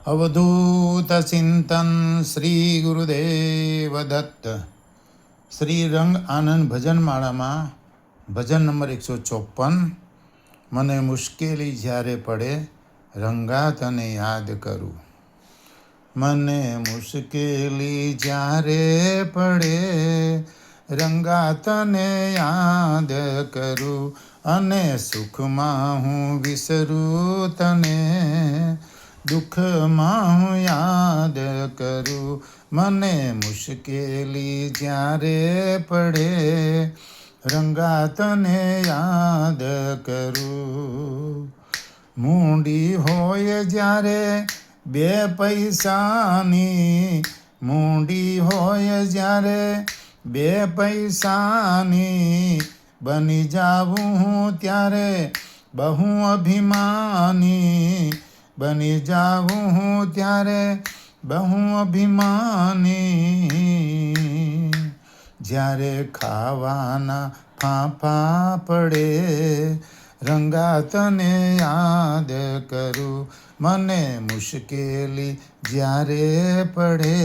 अवधूत चिंतन श्री गुरुदेव दत्त। श्री रंग आनंद भजन माळाમાં ભજન નંબર 154। મને મુશ્કેલી જ્યારે પડે રંગા તને યાદ કરું। મને મુશ્કેલી જ્યારે પડે રંગા તને યાદ કરું, અને સુખમાં હું વિસરું તને, દુઃખમાં હું યાદ કરું। મને મુશ્કેલી જ્યારે પડે રંગા તને યાદ કરું। મૂંડી હોય જ્યારે બે પૈસાની, મૂંડી હોય જ્યારે બે પૈસાની, બની જાવું હું ત્યારે બહુ અભિમાની, બની જાવું હું ત્યારે બહુ અભિમાની। જ્યારે ખાવાના ફાંફા પડે રંગા તને યાદ કરું। મને મુશ્કેલી જ્યારે પડે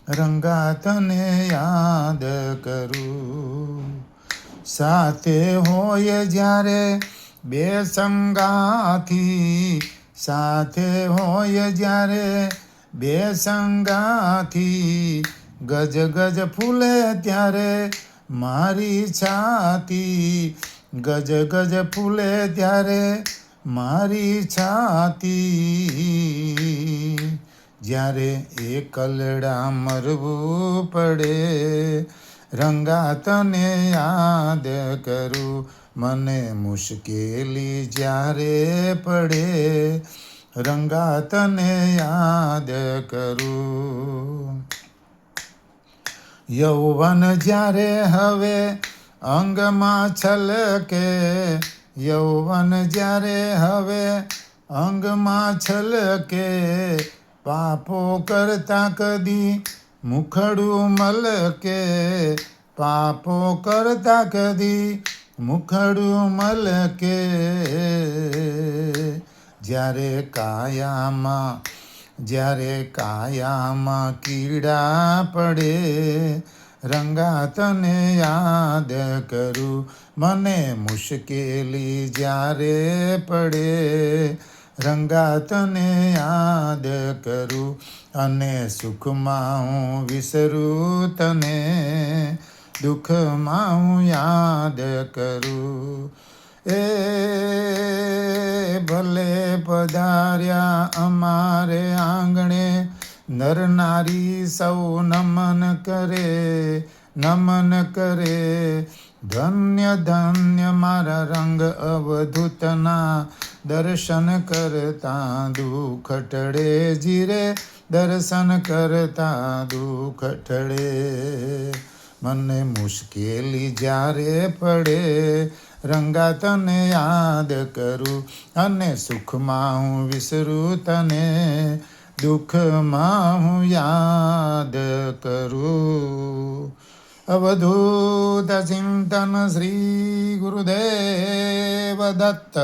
રંગા તને યાદ કરું। સાથે હોય જ્યારે બે સંગાથી, સાથે હોય જ્યારે બે સંગાથી, ગજ ગજ ફૂલે ત્યારે મારી છાતી, ગજ ગજ ફૂલે ત્યારે મારી છાતી। જ્યારે એકલડા મરવું પડે રંગા તને યાદ કરું। મને મુશ્કેલી જ્યારે પડે રંગા તને યાદ કરું। યૌવન જ્યારે હવે અંગમાં છલકે, યૌવન જ્યારે હવે અંગમાં છલકે, પાપો કરતા કદી મુખડું મલકે, પાપો કરતા કદી મુખડું મલકે। જ્યારે કાયામાં, જ્યારે કાયામાં કીડા પડે રંગા તને યાદ કરું। મને મુશ્કેલી જ્યારે પડે રંગા તને યાદ કરું, અને સુખમાં હું વિસરું તને, દુઃખમાં હું યાદ કરું। એ ભલે પધાર્યા અમારે આંગણે, નર નારી સૌ નમન કરે, નમન કરે। ધન્ય ધન્ય મારા રંગ અવધૂતના, દર્શન કરતા દુઃખ ટળે જીરે, દર્શન કરતા દુઃખ ટળે। મને મુશ્કેલી જ્યારે પડે રંગા તને યાદ કરું, અને સુખમાં હું વિસરું તને, દુઃખમાં હું યાદ કરું। અવધૂત ચિંતન શ્રી ગુરુદેવ દત્ત।